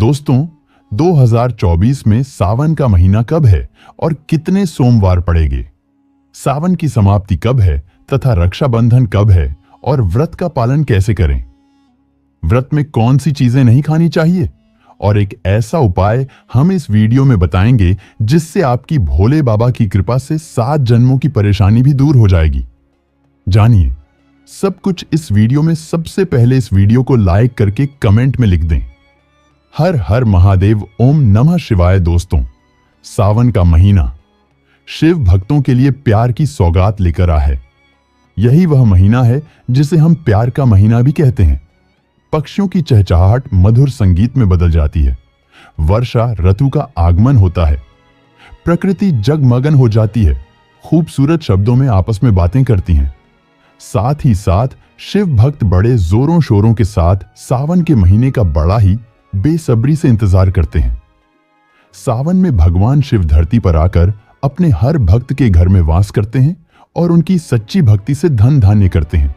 दोस्तों, 2024 में सावन का महीना कब है और कितने सोमवार पड़ेंगे? सावन की समाप्ति कब है तथा रक्षाबंधन कब है और व्रत का पालन कैसे करें? व्रत में कौन सी चीजें नहीं खानी चाहिए और एक ऐसा उपाय हम इस वीडियो में बताएंगे जिससे आपकी भोले बाबा की कृपा से 7 जन्मों की परेशानी भी दूर हो जाएगी। जानिए सब कुछ इस वीडियो में। सबसे पहले इस वीडियो को लाइक करके कमेंट में लिख दें, हर हर महादेव, ओम नमः शिवाय। दोस्तों, सावन का महीना शिव भक्तों के लिए प्यार की सौगात लेकर आया है। यही वह महीना है जिसे हम प्यार का महीना भी कहते हैं। पक्षियों की चहचहाहट मधुर संगीत में बदल जाती है। वर्षा ऋतु का आगमन होता है। प्रकृति जगमगन हो जाती है। खूबसूरत शब्दों में आपस में बातें करती हैं। साथ ही साथ शिव भक्त बड़े जोरों शोरों के साथ सावन के महीने का बड़ा ही बेसब्री से इंतजार करते हैं। सावन में भगवान शिव धरती पर आकर अपने हर भक्त के घर में वास करते हैं और उनकी सच्ची भक्ति से धन धान्य करते हैं।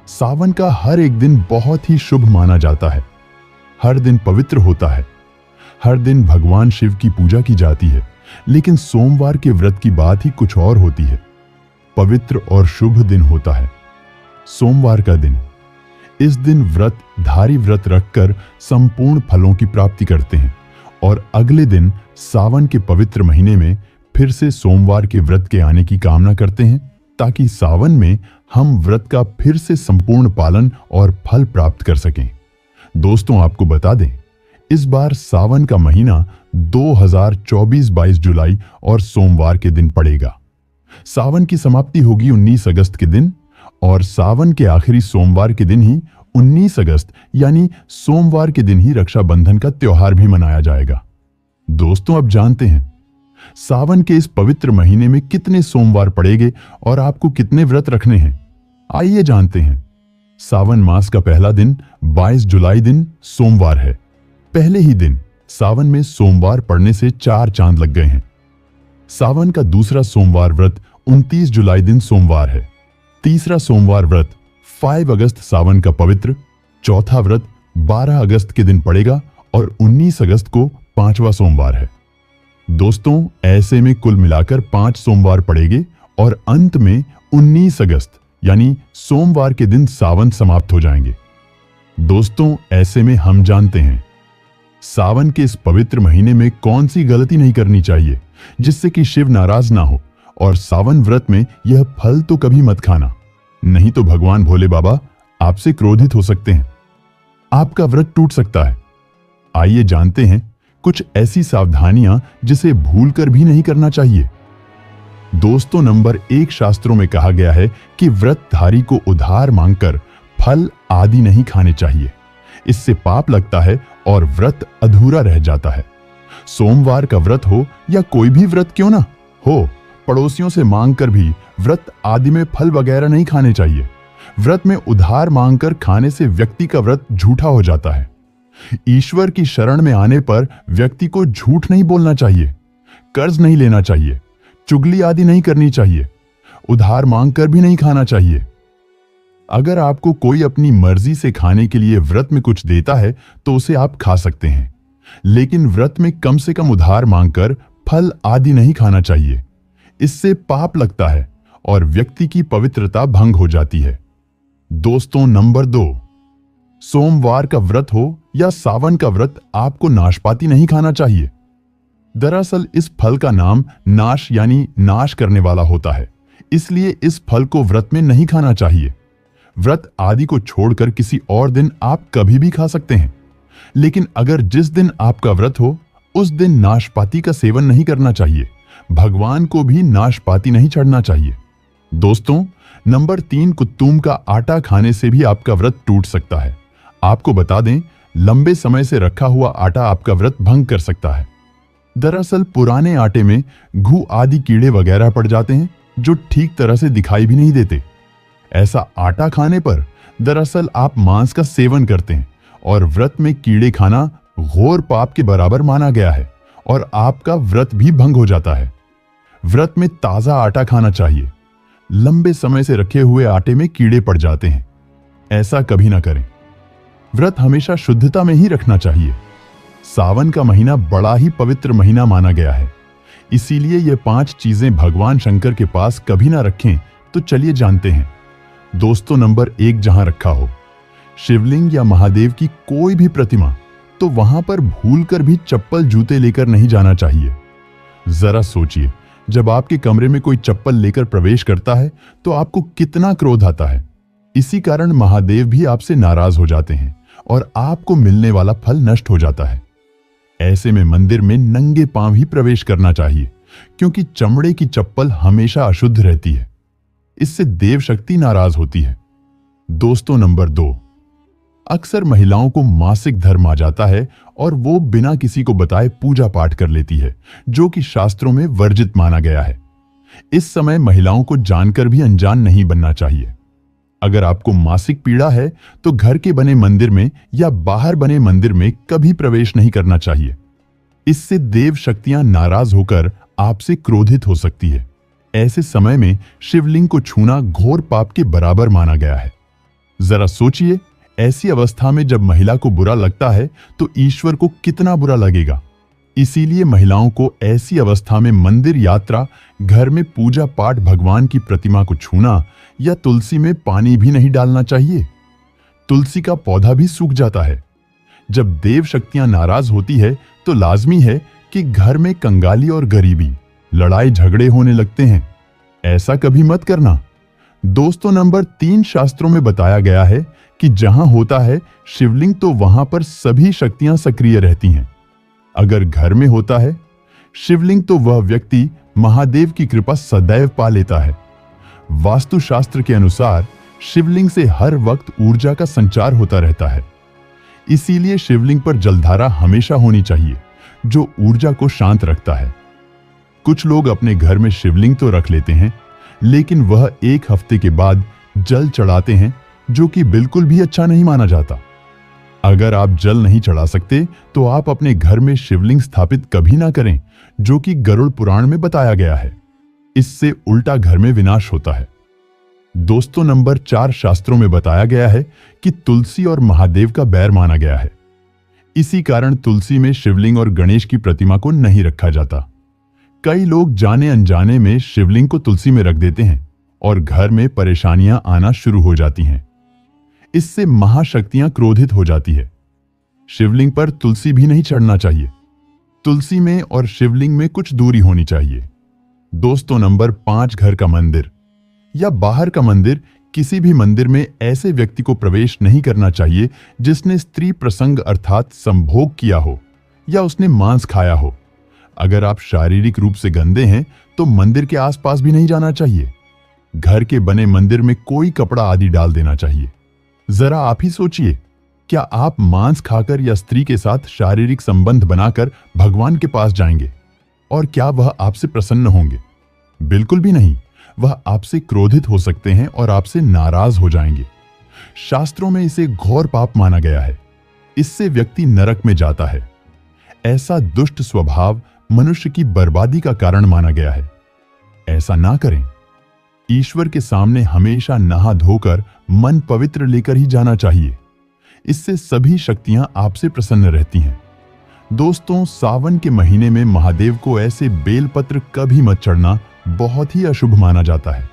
सावन का हर एक दिन बहुत ही शुभ माना जाता है। हर दिन पवित्र होता है। हर दिन भगवान शिव की पूजा की जाती है। लेकिन सोमवार के व्रत की बात ही कुछ और होती है। पवित्र और शुभ दिन होता है सोमवार का दिन। इस दिन व्रतधारी व्रत रखकर संपूर्ण फलों की प्राप्ति करते हैं और अगले दिन सावन के पवित्र महीने में फिर से सोमवार के व्रत के आने की कामना करते हैं ताकि सावन में हम व्रत का फिर से संपूर्ण पालन और फल प्राप्त कर सकें। दोस्तों, आपको बता दें, इस बार सावन का महीना 2024 22 जुलाई और सोमवार के दिन पड़ेगा। सावन की समाप्ति होगी 19 अगस्त के दिन और सावन के आखिरी सोमवार के दिन ही 19 अगस्त यानी सोमवार के दिन ही रक्षाबंधन का त्योहार भी मनाया जाएगा। दोस्तों, अब जानते हैं सावन के इस पवित्र महीने में कितने सोमवार पड़ेंगे और आपको कितने व्रत रखने हैं। आइए जानते हैं। सावन मास का पहला दिन 22 जुलाई दिन सोमवार है। पहले ही दिन सावन में सोमवार पड़ने से 4 चांद लग गए हैं। सावन का दूसरा सोमवार व्रत 29 जुलाई दिन सोमवार है। तीसरा सोमवार व्रत 5 अगस्त सावन का पवित्र। चौथा व्रत 12 अगस्त के दिन पड़ेगा और 19 अगस्त को 5वां सोमवार है। दोस्तों, ऐसे में कुल मिलाकर 5 सोमवार पड़ेंगे और अंत में 19 अगस्त यानी सोमवार के दिन सावन समाप्त हो जाएंगे। दोस्तों, ऐसे में हम जानते हैं सावन के इस पवित्र महीने में कौन सी गलती नहीं करनी चाहिए जिससे कि शिव नाराज ना हो। और सावन व्रत में यह फल तो कभी मत खाना, नहीं तो भगवान भोले बाबा आपसे क्रोधित हो सकते हैं। आपका व्रत टूट सकता है। आइए जानते हैं कुछ ऐसी सावधानियां जिसे भूलकर भी नहीं करना चाहिए। दोस्तों, नंबर 1, शास्त्रों में कहा गया है कि व्रतधारी को उधार मांगकर फल आदि नहीं खाने चाहिए। इससे पाप लगता है और व्रत अधूरा रह जाता है। सोमवार का व्रत हो या कोई भी व्रत क्यों ना हो, पड़ोसियों से मांगकर भी व्रत आदि में फल वगैरह नहीं खाने चाहिए। व्रत में उधार मांगकर खाने से व्यक्ति का व्रत झूठा हो जाता है। ईश्वर की शरण में आने पर व्यक्ति को झूठ नहीं बोलना चाहिए, कर्ज नहीं लेना चाहिए, चुगली आदि नहीं करनी चाहिए, उधार मांगकर भी नहीं खाना चाहिए। अगर आपको कोई अपनी मर्जी से खाने के लिए व्रत में कुछ देता है तो उसे आप खा सकते हैं, लेकिन व्रत में कम से कम उधार मांगकर फल आदि नहीं खाना चाहिए। इससे पाप लगता है और व्यक्ति की पवित्रता भंग हो जाती है। दोस्तों, नंबर 2, सोमवार का व्रत हो या सावन का व्रत आपको नाशपाती नहीं खाना चाहिए। दरअसल इस फल का नाम नाश यानी नाश करने वाला होता है, इसलिए इस फल को व्रत में नहीं खाना चाहिए। व्रत आदि को छोड़कर किसी और दिन आप कभी भी खा सकते हैं, लेकिन अगर जिस दिन आपका व्रत हो उस दिन नाशपाती का सेवन नहीं करना चाहिए। भगवान को भी नाशपाती नहीं चढ़ना चाहिए। दोस्तों, नंबर 3, कुत्तूम का आटा खाने से भी आपका व्रत टूट सकता है। आपको बता दें, लंबे समय से रखा हुआ आटा आपका व्रत भंग कर सकता है। दरअसल पुराने आटे में घू आदि कीड़े वगैरह पड़ जाते हैं जो ठीक तरह से दिखाई भी नहीं देते। ऐसा आटा खाने पर दरअसल आप मांस का सेवन करते हैं और व्रत में कीड़े खाना घोर पाप के बराबर माना गया है और आपका व्रत भी भंग हो जाता है। व्रत में ताजा आटा खाना चाहिए। लंबे समय से रखे हुए आटे में कीड़े पड़ जाते हैं, ऐसा कभी ना करें। व्रत हमेशा शुद्धता में ही रखना चाहिए। सावन का महीना बड़ा ही पवित्र महीना माना गया है। इसीलिए ये 5 चीजें भगवान शंकर के पास कभी ना रखें। तो चलिए जानते हैं। दोस्तों, नंबर 1, जहां रखा हो शिवलिंग या महादेव की कोई भी प्रतिमा, तो वहां पर भूलकर भी चप्पल जूते लेकर नहीं जाना चाहिए। जरा सोचिए, जब आपके कमरे में कोई चप्पल लेकर प्रवेश करता है तो आपको कितना क्रोध आता है। इसी कारण महादेव भी आपसे नाराज हो जाते हैं और आपको मिलने वाला फल नष्ट हो जाता है। ऐसे में मंदिर में नंगे पांव ही प्रवेश करना चाहिए, क्योंकि चमड़े की चप्पल हमेशा अशुद्ध रहती है। इससे देव शक्ति नाराज होती है। दोस्तों, नंबर 2, अक्सर महिलाओं को मासिक धर्म आ जाता है और वो बिना किसी को बताए पूजा पाठ कर लेती है, जो कि शास्त्रों में वर्जित माना गया है। इस समय महिलाओं को जानकर भी अनजान नहीं बनना चाहिए। अगर आपको मासिक पीड़ा है तो घर के बने मंदिर में या बाहर बने मंदिर में कभी प्रवेश नहीं करना चाहिए। इससे देव शक्तियां नाराज होकर आपसे क्रोधित हो सकती है। ऐसे समय में शिवलिंग को छूना घोर पाप के बराबर माना गया है। जरा सोचिए, ऐसी अवस्था में जब महिला को बुरा लगता है तो ईश्वर को कितना बुरा लगेगा। इसीलिए महिलाओं को ऐसी अवस्था में मंदिर यात्रा, घर में पूजा पाठ, भगवान की प्रतिमा को छूना या तुलसी में पानी भी नहीं डालना चाहिए। तुलसी का पौधा भी सूख जाता है। जब देव शक्तियां नाराज होती है तो लाजमी है कि घर में कंगाली और गरीबी, लड़ाई झगड़े होने लगते हैं। ऐसा कभी मत करना। दोस्तों, नंबर 3, शास्त्रों में बताया गया है कि जहां होता है शिवलिंग तो वहां पर सभी शक्तियां सक्रिय रहती हैं। अगर घर में होता है शिवलिंग तो वह व्यक्ति महादेव की कृपा सदैव पा लेता है। वास्तुशास्त्र के अनुसार शिवलिंग से हर वक्त ऊर्जा का संचार होता रहता है। इसीलिए शिवलिंग पर जलधारा हमेशा होनी चाहिए, जो ऊर्जा को शांत रखता है। कुछ लोग अपने घर में शिवलिंग तो रख लेते हैं, लेकिन वह 1 हफ्ते के बाद जल चढ़ाते हैं, जो कि बिल्कुल भी अच्छा नहीं माना जाता। अगर आप जल नहीं चढ़ा सकते तो आप अपने घर में शिवलिंग स्थापित कभी ना करें, जो कि गरुड़ पुराण में बताया गया है। इससे उल्टा घर में विनाश होता है। दोस्तों, नंबर 4, शास्त्रों में बताया गया है कि तुलसी और महादेव का बैर माना गया है। इसी कारण तुलसी में शिवलिंग और गणेश की प्रतिमा को नहीं रखा जाता। कई लोग जाने अनजाने में शिवलिंग को तुलसी में रख देते हैं और घर में परेशानियां आना शुरू हो जाती हैं। इससे महाशक्तियां क्रोधित हो जाती है। शिवलिंग पर तुलसी भी नहीं चढ़ना चाहिए। तुलसी में और शिवलिंग में कुछ दूरी होनी चाहिए। दोस्तों, नंबर 5, घर का मंदिर या बाहर का मंदिर। किसी भी मंदिर में ऐसे व्यक्ति को प्रवेश नहीं करना चाहिए जिसने स्त्री प्रसंग अर्थात संभोग किया हो या उसने मांस खाया हो। अगर आप शारीरिक रूप से गंदे हैं तो मंदिर के आसपास भी नहीं जाना चाहिए। घर के बने मंदिर में कोई कपड़ा आदि डाल देना चाहिए। जरा आप ही सोचिए, क्या आप मांस खाकर या स्त्री के साथ शारीरिक संबंध बनाकर भगवान के पास जाएंगे? और क्या वह आपसे प्रसन्न होंगे? बिल्कुल भी नहीं। वह आपसे क्रोधित हो सकते हैं और आपसे नाराज हो जाएंगे। शास्त्रों में इसे घोर पाप माना गया है। इससे व्यक्ति नरक में जाता है। ऐसा दुष्ट स्वभाव मनुष्य की बर्बादी का कारण माना गया है। ऐसा ना करें। ईश्वर के सामने हमेशा नहा धोकर मन पवित्र लेकर ही जाना चाहिए। इससे सभी शक्तियां आपसे प्रसन्न रहती हैं। दोस्तों, सावन के महीने में महादेव को ऐसे बेलपत्र कभी मत चढ़ना बहुत ही अशुभ माना जाता है।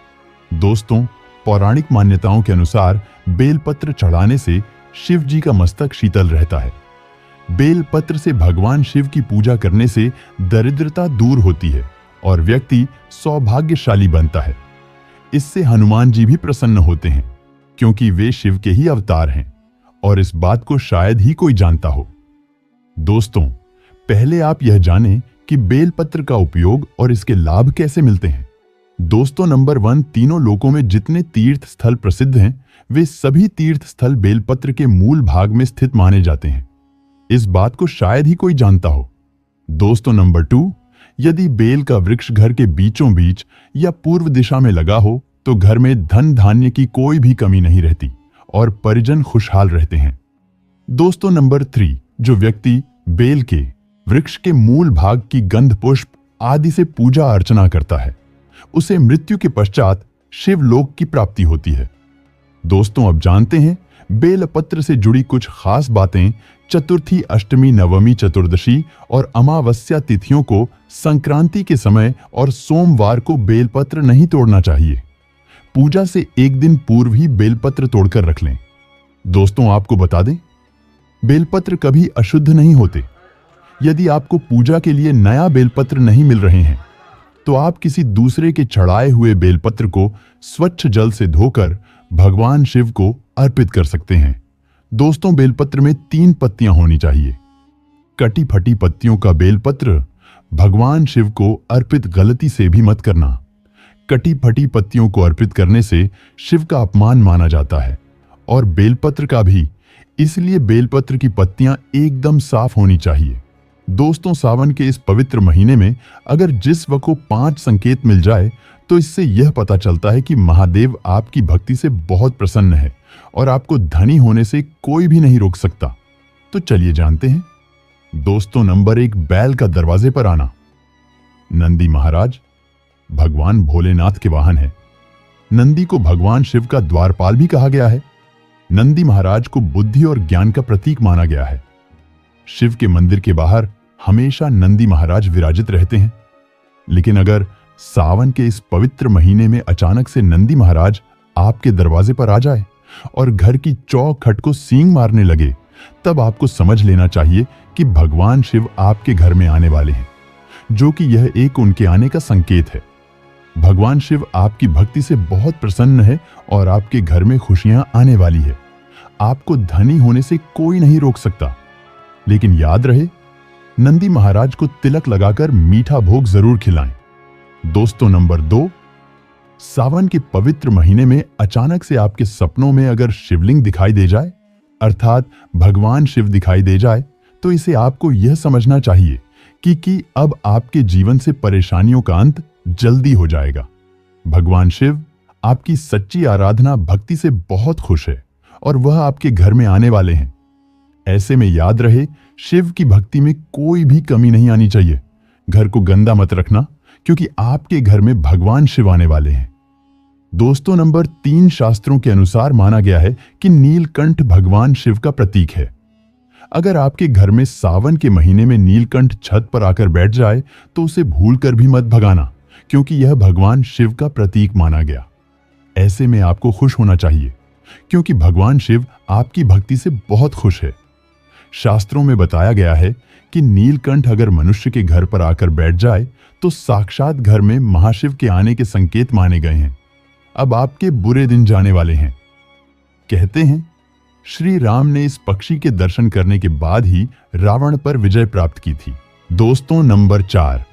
दोस्तों, पौराणिक मान्यताओं के अनुसार बेलपत्र चढ़ाने से शिव जी का मस्तक शीतल रहता है। बेलपत्र से भगवान शिव की पूजा करने से दरिद्रता दूर होती है और व्यक्ति सौभाग्यशाली बनता है। इससे हनुमान जी भी प्रसन्न होते हैं, क्योंकि वे शिव के ही अवतार हैं और इस बात को शायद ही कोई जानता हो। दोस्तों, पहले आप यह जानें कि बेलपत्र का उपयोग और इसके लाभ कैसे मिलते हैं। दोस्तों, नंबर 1, तीनों लोकों में जितने तीर्थ स्थल प्रसिद्ध हैं, वे सभी तीर्थ स्थल बेलपत्र के मूल भाग में स्थित माने जाते हैं। इस बात को शायद ही कोई जानता हो। दोस्तों, नंबर 2, यदि बेल का वृक्ष घर के बीचों बीच या पूर्व दिशा में लगा हो तो घर में धन धान्य की कोई भी कमी नहीं रहती और परिजन खुशहाल रहते हैं। दोस्तों, नंबर 3, जो व्यक्ति बेल के वृक्ष के मूल भाग की गंध पुष्प आदि से पूजा अर्चना करता है, उसे मृत्यु के पश्चात शिवलोक की प्राप्ति होती है। दोस्तों, अब जानते हैं बेलपत्र से जुड़ी कुछ खास बातें चतुर्थी, अष्टमी, नवमी, चतुर्दशी और अमावस्या तिथियों को संक्रांति के समय और सोमवार को बेलपत्र नहीं तोड़ना चाहिए। पूजा से एक दिन पूर्व ही बेलपत्र तोड़कर रख लें। दोस्तों, आपको बता दें, बेलपत्र कभी अशुद्ध नहीं होते। यदि आपको पूजा के लिए नया बेलपत्र नहीं मिल रहे हैं तो आप किसी दूसरे के चढ़ाए हुए बेलपत्र को स्वच्छ जल से धोकर भगवान शिव को अर्पित कर सकते हैं। दोस्तों, बेलपत्र में 3 पत्तियां होनी चाहिए। कटी फटी पत्तियों का बेलपत्र भगवान शिव को अर्पित गलती से भी मत करना। कटी फटी पत्तियों को अर्पित करने से शिव का अपमान माना जाता है और बेलपत्र का भी, इसलिए बेलपत्र की पत्तियां एकदम साफ होनी चाहिए। दोस्तों, सावन के इस पवित्र महीने में अगर जिस्म को 5 संकेत मिल जाए तो इससे यह पता चलता है कि महादेव आपकी भक्ति से बहुत प्रसन्न है और आपको धनी होने से कोई भी नहीं रोक सकता। तो चलिए जानते हैं। दोस्तों, नंबर 1, बैल का दरवाजे पर आना। नंदी महाराज भगवान भोलेनाथ के वाहन है। नंदी को भगवान शिव का द्वारपाल भी कहा गया है। नंदी महाराज को बुद्धि और ज्ञान का प्रतीक माना गया है। शिव के मंदिर के बाहर हमेशा नंदी महाराज विराजित रहते हैं। लेकिन अगर सावन के इस पवित्र महीने में अचानक से नंदी महाराज आपके दरवाजे पर आ जाए और घर की चौखट को सींग मारने लगे, तब आपको समझ लेना चाहिए कि भगवान शिव आपके घर में आने वाले हैं, जो कि यह एक उनके आने का संकेत है। भगवान शिव आपकी भक्ति से बहुत प्रसन्न है और आपके घर में खुशियां आने वाली है। आपको धनी होने से कोई नहीं रोक सकता। लेकिन याद रहे, नंदी महाराज को तिलक लगाकर मीठा भोग जरूर खिलाएं। दोस्तों, नंबर 2, सावन के पवित्र महीने में अचानक से आपके सपनों में अगर शिवलिंग दिखाई दे जाए, अर्थात भगवान शिव दिखाई दे जाए, तो इसे आपको यह समझना चाहिए कि अब आपके जीवन से परेशानियों का अंत जल्दी हो जाएगा। भगवान शिव आपकी सच्ची आराधना भक्ति से बहुत खुश है और वह आपके घर में आने वाले हैं। ऐसे में याद रहे, शिव की भक्ति में कोई भी कमी नहीं आनी चाहिए। घर को गंदा मत रखना, क्योंकि आपके घर में भगवान शिव आने वाले हैं। दोस्तों, नंबर 3, शास्त्रों के अनुसार माना गया है कि नीलकंठ भगवान शिव का प्रतीक है। अगर आपके घर में सावन के महीने में नीलकंठ छत पर आकर बैठ जाए तो उसे भूलकर भी मत भगाना, क्योंकि यह भगवान शिव का प्रतीक माना गया। ऐसे में आपको खुश होना चाहिए, क्योंकि भगवान शिव आपकी भक्ति से बहुत खुश है। शास्त्रों में बताया गया है कि नीलकंठ अगर मनुष्य के घर पर आकर बैठ जाए तो साक्षात घर में महाशिव के आने के संकेत माने गए हैं। अब आपके बुरे दिन जाने वाले हैं। कहते हैं, श्री राम ने इस पक्षी के दर्शन करने के बाद ही रावण पर विजय प्राप्त की थी। दोस्तों, नंबर 4,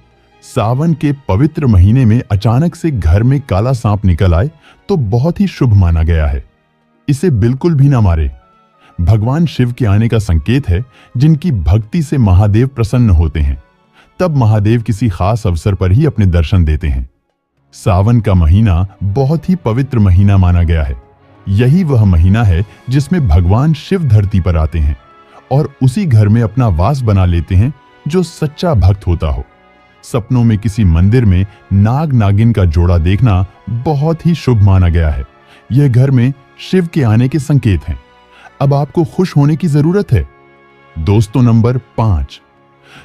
सावन के पवित्र महीने में अचानक से घर में काला सांप निकल आए तो बहुत ही शुभ माना गया है। इसे बिल्कुल भी ना मारे। भगवान शिव के आने का संकेत है, जिनकी भक्ति से महादेव प्रसन्न होते हैं। तब महादेव किसी खास अवसर पर ही अपने दर्शन देते हैं। सावन का महीना बहुत ही पवित्र महीना माना गया है। यही वह महीना है जिसमें भगवान शिव धरती पर आते हैं और उसी घर में अपना वास बना लेते हैं जो सच्चा भक्त होता हो। सपनों में किसी मंदिर में नाग नागिन का जोड़ा देखना बहुत ही शुभ माना गया है। यह घर में शिव के आने के संकेत हैं। अब आपको खुश होने की जरूरत है। दोस्तों, नंबर 5,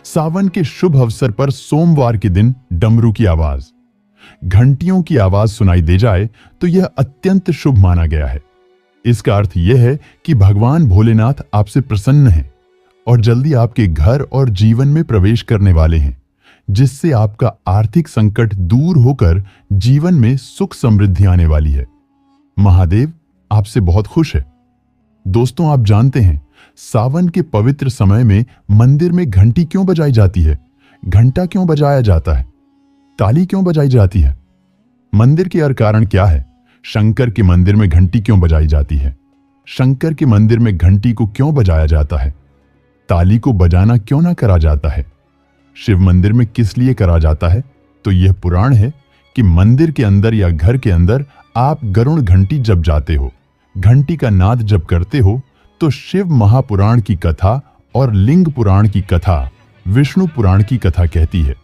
सावन के शुभ अवसर पर सोमवार के दिन डमरू की आवाज, घंटियों की आवाज सुनाई दे जाए तो यह अत्यंत शुभ माना गया है। इसका अर्थ यह है कि भगवान भोलेनाथ आपसे प्रसन्न हैं और जल्दी आपके घर और जीवन में प्रवेश करने वाले हैं, जिससे आपका आर्थिक संकट दूर होकर जीवन में सुख समृद्धि आने वाली है। महादेव आपसे बहुत खुश है। दोस्तों, आप जानते हैं, सावन के पवित्र समय में मंदिर में घंटी क्यों बजाई जाती है? घंटा क्यों बजाया जाता है? ताली क्यों बजाई जाती है? मंदिर के कारण क्या है? शंकर के मंदिर में घंटी क्यों बजाई जाती है? शंकर के मंदिर में घंटी को क्यों बजाया जाता है? ताली को बजाना क्यों ना करा जाता है? शिव मंदिर में किस लिए करा जाता है? तो यह पुराण है कि मंदिर के अंदर या घर के अंदर आप गरुड़ घंटी जब जाते हो, घंटी का नाद जब करते हो, तो शिव महापुराण की कथा और लिंग पुराण की कथा, विष्णु पुराण की कथा कहती है।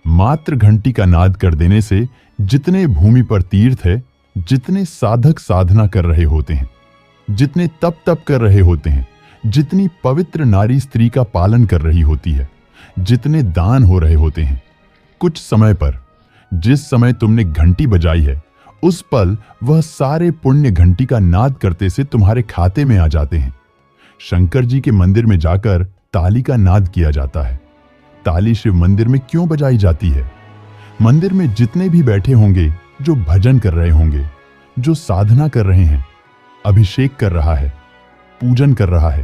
मात्र घंटी का नाद कर देने से जितने भूमि पर तीर्थ है, जितने साधक साधना कर रहे होते हैं, जितने तप कर रहे होते हैं, जितनी पवित्र नारी स्त्री का पालन कर रही होती है, जितने दान हो रहे होते हैं, कुछ समय पर जिस समय तुमने घंटी बजाई है, उस पल वह सारे पुण्य घंटी का नाद करते से तुम्हारे खाते में आ जाते हैं। शंकर जी के मंदिर में जाकर ताली का नाद किया जाता है। ताली शिव मंदिर में क्यों बजाई जाती है? मंदिर में जितने भी बैठे होंगे, जो भजन कर रहे होंगे, जो साधना कर रहे हैं, अभिषेक कर रहा है, पूजन कर रहा है,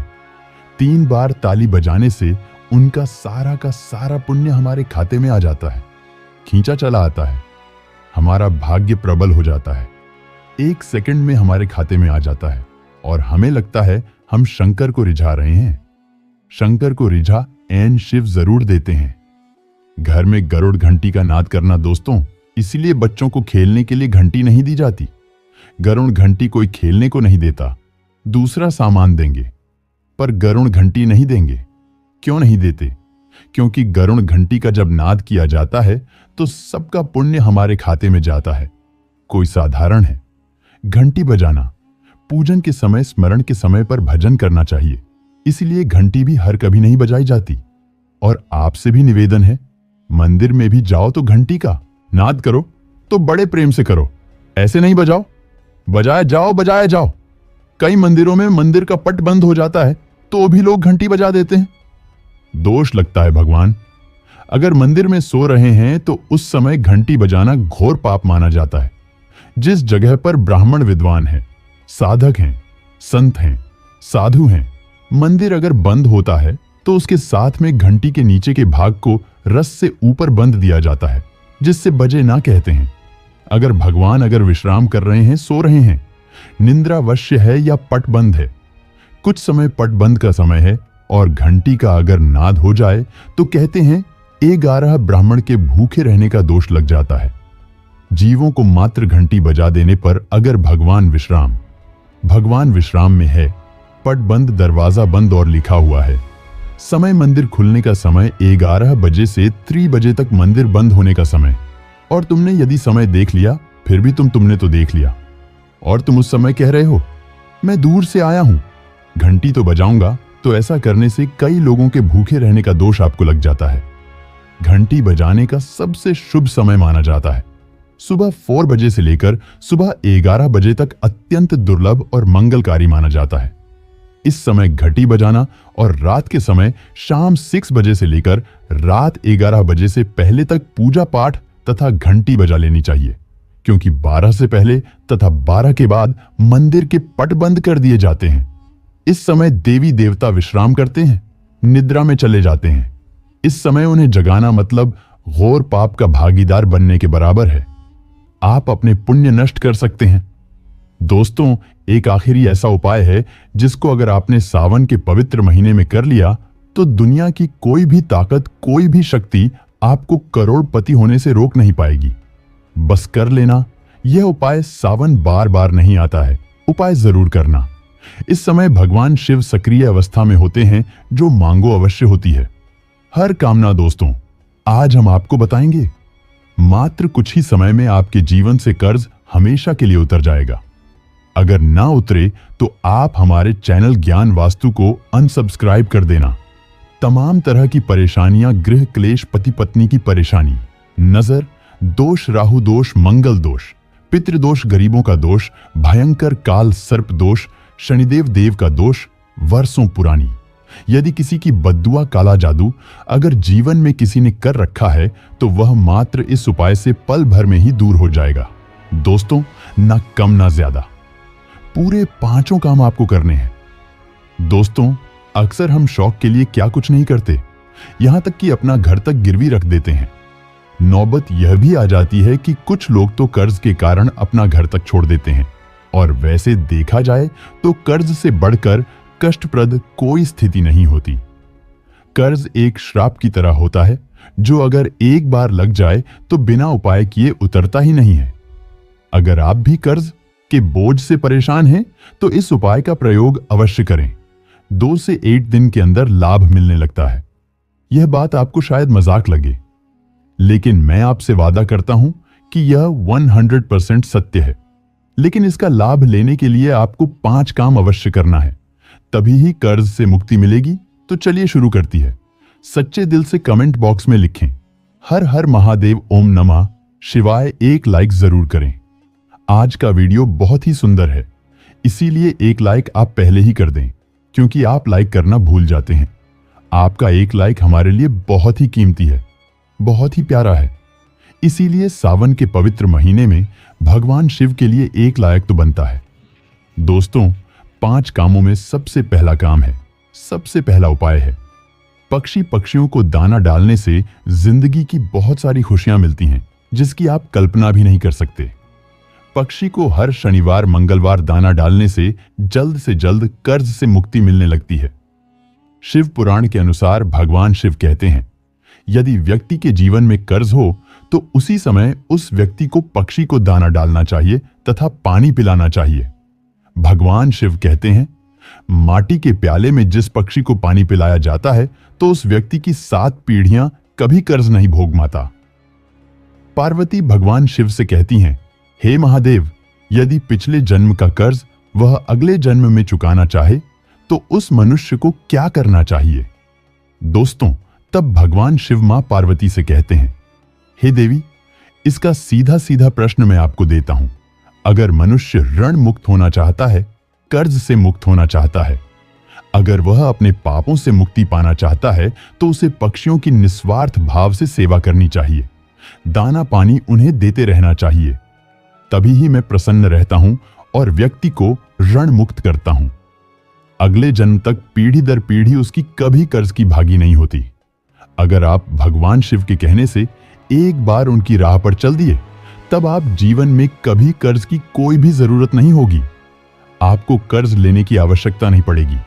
3 बार ताली बजाने से उनका सारा का सारा पुण्य हमारे खाते में आ जाता है, खींचा चला आता है। हमारा भाग्य प्रबल हो जाता है, 1 सेकंड में हमारे खाते में आ जाता है और हमें लगता है हम शंकर को रिझा रहे हैं। शंकर को रिझा ऐन शिव जरूर देते हैं। घर में गरुड़ घंटी का नाद करना दोस्तों, इसलिए बच्चों को खेलने के लिए घंटी नहीं दी जाती। गरुड़ घंटी कोई खेलने को नहीं देता, दूसरा सामान देंगे, पर गरुड़ घंटी नहीं देंगे। क्यों नहीं देते? क्योंकि गरुड़ घंटी का जब नाद किया जाता है तो सबका पुण्य हमारे खाते में जाता है। कोई साधारण है। घंटी बजाना, पूजन के समय, स्मरण के समय पर भजन करना चाहिए, इसलिए घंटी भी हर कभी नहीं बजाई जाती। और आपसे भी निवेदन है, मंदिर में भी जाओ तो घंटी का नाद करो तो बड़े प्रेम से करो, ऐसे नहीं बजाओ। बजाए जाओ, बजाए जाओ। कई मंदिरों में मंदिर का पट बंद हो जाता है तो भी लोग घंटी बजा देते हैं। दोष लगता है भगवान। अगर मंदिर में सो रहे हैं तो उस समय घंटी बजाना घोर पाप माना जाता है। जिस जगह पर ब्राह्मण विद्वान हैं, साधक हैं, संत हैं, साधु हैं, मंदिर अगर बंद होता है तो उसके साथ में घंटी के नीचे के भाग को रस से ऊपर बंद दिया जाता है, जिससे बजे ना कहते हैं। अगर भगवान विश्राम कर रहे हैं, सो रहे हैं, निंद्रावश्य है या पट बंद है, कुछ समय पट बंद का समय है और घंटी का अगर नाद हो जाए तो कहते हैं 11 ब्राह्मण के भूखे रहने का दोष लग जाता है। जीवों को मात्र घंटी बजा देने पर अगर भगवान विश्राम में है, पट बंद, दरवाजा बंद और लिखा हुआ है समय, मंदिर खुलने का समय 11 बजे से 3 बजे तक मंदिर बंद होने का समय, और तुमने यदि समय देख लिया, फिर भी तुमने तो देख लिया और तुम उस समय कह रहे हो मैं दूर से आया हूं, घंटी तो बजाऊंगा, तो ऐसा करने से कई लोगों के भूखे रहने का दोष आपको लग जाता है। घंटी बजाने का सबसे शुभ समय माना जाता है सुबह 4 बजे से लेकर सुबह 11 बजे तक अत्यंत दुर्लभ और मंगलकारी माना जाता है। इस समय घंटी बजाना और रात के समय शाम 6 बजे से लेकर रात 11 बजे से पहले तक पूजा पाठ तथा घंटी बजा लेनी चाहिए, क्योंकि 12 से पहले तथा 12 के बाद मंदिर के पट बंद कर दिए जाते हैं। इस समय देवी देवता विश्राम करते हैं, निद्रा में चले जाते हैं। इस समय उन्हें जगाना मतलब घोर पाप का भागीदार बनने के बराबर है। आप अपने पुण्य नष्ट कर सकते हैं। दोस्तों, एक आखिरी ऐसा उपाय है जिसको अगर आपने सावन के पवित्र महीने में कर लिया तो दुनिया की कोई भी ताकत, कोई भी शक्ति आपको करोड़पति होने से रोक नहीं पाएगी। बस कर लेना। यह उपाय सावन बार बार नहीं आता है, उपाय जरूर करना। इस समय भगवान शिव सक्रिय अवस्था में होते हैं, जो मांगो अवश्य होती है हर कामना। दोस्तों, आज हम आपको बताएंगे, मात्र कुछ ही समय में आपके जीवन से कर्ज हमेशा के लिए उतर जाएगा। अगर ना उतरे तो आप हमारे चैनल ज्ञान वास्तु को अनसब्सक्राइब कर देना। तमाम तरह की परेशानियां, गृह क्लेश, पति पत्नी की परेशानी, नजर दोष, राहु दोष, मंगल दोष, पितृदोष, गरीबों का दोष, भयंकर काल सर्प दोष, शनिदेव देव का दोष, वर्षों पुरानी, यदि किसी की बद्दुआ, काला जादू अगर जीवन में किसी ने कर रखा है तो वह मात्र इस उपाय से पल भर में ही दूर हो जाएगा। दोस्तों, ना कम ना ज्यादा, पूरे 5 काम आपको करने हैं। दोस्तों, अक्सर हम शौक के लिए क्या कुछ नहीं करते, यहां तक कि अपना घर तक गिरवी रख देते हैं। नौबत यह भी आ जाती है कि कुछ लोग तो कर्ज के कारण अपना घर तक छोड़ देते हैं, और वैसे देखा जाए तो कर्ज से बढ़कर कष्टप्रद कोई स्थिति नहीं होती। कर्ज एक श्राप की तरह होता है, जो अगर एक बार लग जाए तो बिना उपाय किए उतरता ही नहीं है। अगर आप भी कर्ज के बोझ से परेशान हैं तो इस उपाय का प्रयोग अवश्य करें। 2 से 8 दिन के अंदर लाभ मिलने लगता है। यह बात आपको शायद मजाक लगे, लेकिन मैं आपसे वादा करता हूं कि यह 100% सत्य है। लेकिन इसका लाभ लेने के लिए आपको 5 काम अवश्य करना है, तभी ही कर्ज से मुक्ति मिलेगी। तो चलिए शुरू करती है। सच्चे दिल से कमेंट बॉक्स में लिखें हर हर महादेव ओम नमः शिवाय, एक लाइक जरूर करें। आज का वीडियो बहुत ही सुंदर है, इसीलिए एक लाइक आप पहले ही कर दें, क्योंकि आप लाइक करना भूल जाते हैं। आपका एक लाइक हमारे लिए बहुत ही कीमती है, बहुत ही प्यारा है। इसीलिए सावन के पवित्र महीने में भगवान शिव के लिए एक लाइक तो बनता है। दोस्तों, 5 कामों में सबसे पहला काम है, सबसे पहला उपाय है, पक्षियों को दाना डालने से जिंदगी की बहुत सारी खुशियां मिलती हैं, जिसकी आप कल्पना भी नहीं कर सकते। पक्षी को हर शनिवार मंगलवार दाना डालने से जल्द कर्ज से मुक्ति मिलने लगती है। शिव पुराण के अनुसार भगवान शिव कहते हैं, यदि व्यक्ति के जीवन में कर्ज हो तो उसी समय उस व्यक्ति को पक्षी को दाना डालना चाहिए तथा पानी पिलाना चाहिए। भगवान शिव कहते हैं, माटी के प्याले में जिस पक्षी को पानी पिलाया जाता है तो उस व्यक्ति की 7 पीढ़ियां कभी कर्ज नहीं भोग पाता। पार्वती भगवान शिव से कहती हैं, हे महादेव, यदि पिछले जन्म का कर्ज वह अगले जन्म में चुकाना चाहे तो उस मनुष्य को क्या करना चाहिए? दोस्तों, तब भगवान शिव मां पार्वती से कहते हैं, हे देवी, इसका सीधा सीधा प्रश्न मैं आपको देता हूं। अगर मनुष्य ऋण मुक्त होना चाहता है, कर्ज से मुक्त होना चाहता है, अगर वह अपने पापों से मुक्ति पाना चाहता है, तो उसे पक्षियों की निस्वार्थ भाव से सेवा करनी चाहिए, दाना पानी उन्हें देते रहना चाहिए। तभी ही मैं प्रसन्न रहता हूं और व्यक्ति को ऋण मुक्त करता हूं। अगले जन्म तक पीढ़ी दर पीढ़ी उसकी कभी कर्ज की भागी नहीं होती। अगर आप भगवान शिव के कहने से एक बार उनकी राह पर चल दिए, तब आप जीवन में कभी कर्ज की कोई भी जरूरत नहीं होगी। आपको कर्ज लेने की आवश्यकता नहीं पड़ेगी,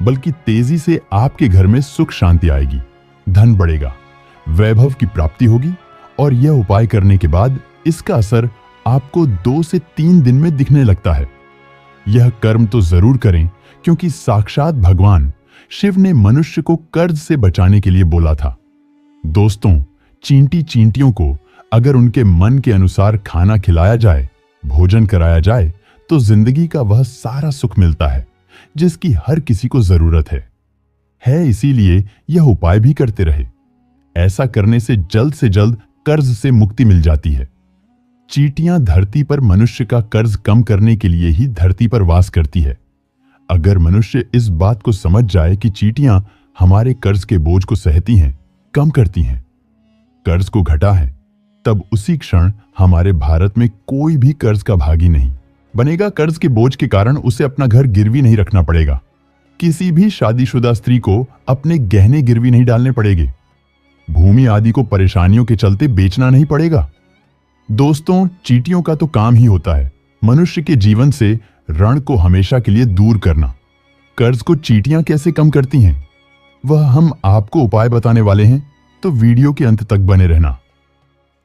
बल्कि तेजी से आपके घर में सुख शांति आएगी, धन बढ़ेगा, वैभव की प्राप्ति होगी। और यह उपाय करने के बाद इसका असर आपको 2 से 3 दिन में दिखने लगता है। यह कर्म तो जरूर करें, क्योंकि साक्षात भगवान शिव ने मनुष्य को कर्ज से बचाने के लिए बोला था। दोस्तों, चींटियों को अगर उनके मन के अनुसार खाना खिलाया जाए, भोजन कराया जाए, तो जिंदगी का वह सारा सुख मिलता है जिसकी हर किसी को जरूरत है। इसीलिए यह उपाय भी करते रहे। ऐसा करने से जल्द कर्ज से मुक्ति मिल जाती है। चींटियां धरती पर मनुष्य का कर्ज कम करने के लिए ही धरती पर वास करती है। अगर मनुष्य इस बात को समझ जाए कि चींटियां हमारे कर्ज के बोझ को सहती हैं, कम करती हैं, कर्ज को घटा है, तब उसी क्षण हमारे भारत में कोई भी कर्ज का भागी नहीं बनेगा। कर्ज के बोझ के कारण उसे अपना घर गिरवी नहीं रखना पड़ेगा। किसी भी शादीशुदा स्त्री को अपने गहने गिरवी नहीं डालने पड़ेंगे। भूमि आदि को परेशानियों के चलते बेचना नहीं पड़ेगा। दोस्तों, चींटियों का तो काम ही होता है मनुष्य के जीवन से ऋण को हमेशा के लिए दूर करना। कर्ज को चींटियां कैसे कम करती हैं, वह हम आपको उपाय बताने वाले हैं, तो वीडियो के अंत तक बने रहना।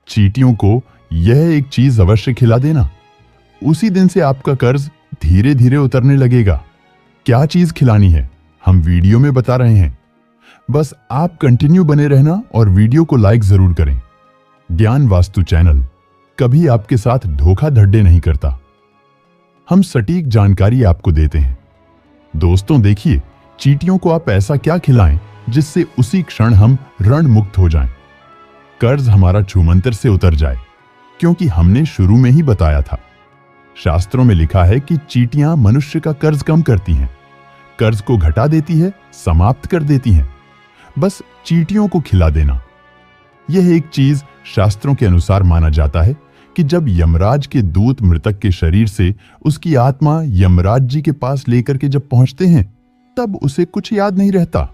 चींटियों को यह एक चीज अवश्य खिला देना, उसी दिन से आपका कर्ज धीरे धीरे उतरने लगेगा। क्या चीज खिलानी है, हम वीडियो में बता रहे हैं। बस आप कंटिन्यू बने रहना और वीडियो को लाइक जरूर करें। ज्ञान वास्तु चैनल कभी आपके साथ धोखाधड़ी नहीं करता। हम सटीक जानकारी आपको देते हैं। दोस्तों, देखिए, चींटियों को आप ऐसा क्या खिलाएं जिससे उसी क्षण हम ऋण मुक्त हो जाएं, कर्ज हमारा छूमंतर से उतर जाए। क्योंकि हमने शुरू में ही बताया था, शास्त्रों में लिखा है कि चींटियां मनुष्य का कर्ज कम करती हैं, कर्ज को घटा देती है, समाप्त कर देती हैं। बस चींटियों को खिला देना। यह एक चीज शास्त्रों के अनुसार माना जाता है कि जब यमराज के दूत मृतक के शरीर से उसकी आत्मा यमराज जी के पास लेकर के जब पहुंचते हैं, तब उसे कुछ याद नहीं रहता।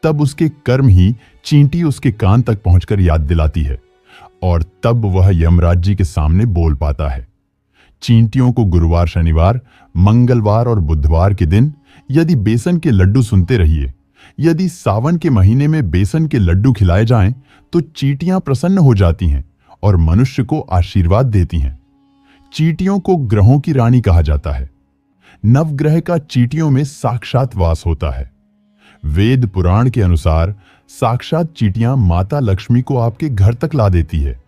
तब उसके कर्म ही चींटी उसके कान तक पहुंचकर याद दिलाती है, और तब वह यमराज जी के सामने बोल पाता है। चींटियों को गुरुवार, शनिवार, मंगलवार और बुधवार के दिन यदि बेसन के लड्डू सुनते रहिए, यदि सावन के महीने में बेसन के लड्डू खिलाए जाएं, तो चींटियां प्रसन्न हो जाती हैं और मनुष्य को आशीर्वाद देती हैं। चींटियों को ग्रहों की रानी कहा जाता है। नवग्रह का चींटियों में साक्षात वास होता है। वेद पुराण के अनुसार साक्षात चींटियां माता लक्ष्मी को आपके घर तक ला देती है।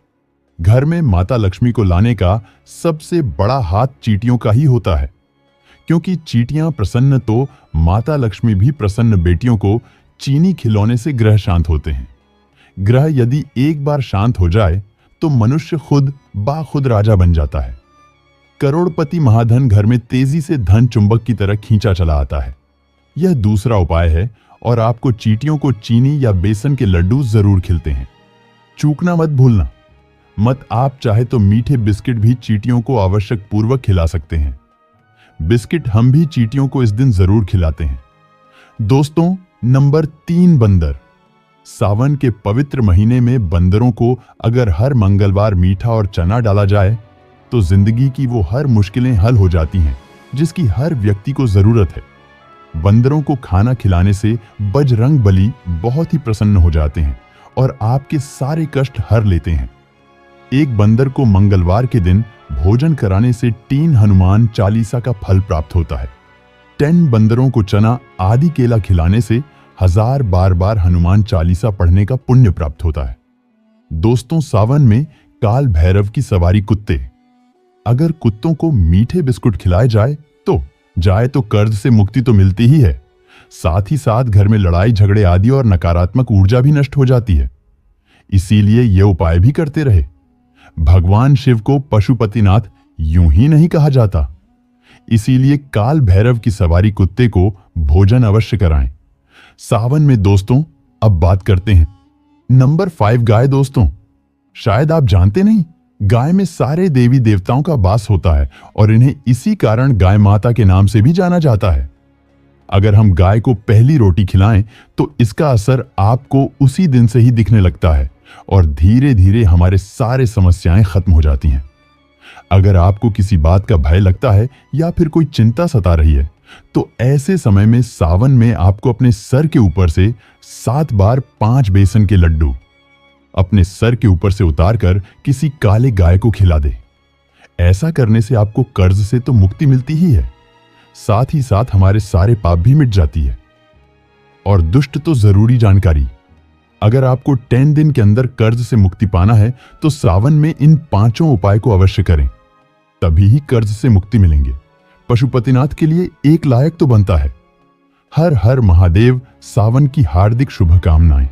घर में माता लक्ष्मी को लाने का सबसे बड़ा हाथ चींटियों का ही होता है, क्योंकि चींटियां प्रसन्न तो माता लक्ष्मी भी प्रसन्न बेटियों को चीनी खिलौने से ग्रह शांत होते हैं। ग्रह यदि एक बार शांत हो जाए तो मनुष्य खुद बाखुद राजा बन जाता है। करोड़पति महाधन घर में तेजी से धन चुंबक की तरह खींचा चला आता है। यह दूसरा उपाय है और आपको चींटियों को चीनी या बेसन के लड्डू जरूर खिलते हैं। चूकना मत भूलना। मत आप चाहे तो मीठे बिस्किट भी चींटियों को आवश्यक पूर्वक खिला सकते हैं। बिस्किट हम भी चींटियों को इस दिन जरूर खिलाते हैं। दोस्तों, नंबर 3, बंदर। सावन के पवित्र महीने में बंदरों को अगर हर मंगलवार मीठा और चना डाला जाए तो जिंदगी की वो हर मुश्किलें हल हो जाती हैं जिसकी हर व्यक्ति को जरूरत है। बंदरों को खाना खिलाने से बजरंग बली बहुत ही प्रसन्न हो जाते हैं और आपके सारे कष्ट हर लेते हैं। एक बंदर को मंगलवार के दिन भोजन कराने से 3 हनुमान चालीसा का फल प्राप्त होता है। 10 बंदरों को चना आदि केला खिलाने से 1000 बार हनुमान चालीसा पढ़ने का पुण्य प्राप्त होता है। दोस्तों, सावन में काल भैरव की सवारी कुत्ते। अगर कुत्तों को मीठे बिस्कुट खिलाए जाए तो कर्ज से मुक्ति तो मिलती ही है, साथ ही साथ घर में लड़ाई झगड़े आदि और नकारात्मक ऊर्जा भी नष्ट हो जाती है। इसीलिए ये उपाय भी करते रहे। भगवान शिव को पशुपतिनाथ यूं ही नहीं कहा जाता, इसीलिए काल भैरव की सवारी कुत्ते को भोजन अवश्य कराएं। सावन में दोस्तों, अब बात करते हैं नंबर 5, गाय। दोस्तों, शायद आप जानते नहीं, गाय में सारे देवी देवताओं का वास होता है और इन्हें इसी कारण गाय माता के नाम से भी जाना जाता है। अगर हम गाय को पहली रोटी खिलाएं तो इसका असर आपको उसी दिन से ही दिखने लगता है और धीरे धीरे हमारे सारे समस्याएं खत्म हो जाती हैं। अगर आपको किसी बात का भय लगता है या फिर कोई चिंता सता रही है तो ऐसे समय में सावन में आपको अपने सर के ऊपर से 7 बार 5 बेसन के लड्डू अपने सर के ऊपर से उतारकर किसी काले गाय को खिला दे। ऐसा करने से आपको कर्ज से तो मुक्ति मिलती ही है, साथ ही साथ हमारे सारे पाप भी मिट जाती है। और दुष्ट तो जरूरी जानकारी, अगर आपको 10 दिन के अंदर कर्ज से मुक्ति पाना है तो सावन में इन 5 उपाय को अवश्य करें, तभी ही कर्ज से मुक्ति मिलेंगे। पशुपतिनाथ के लिए एक लायक तो बनता है। हर हर महादेव। सावन की हार्दिक शुभकामनाएं।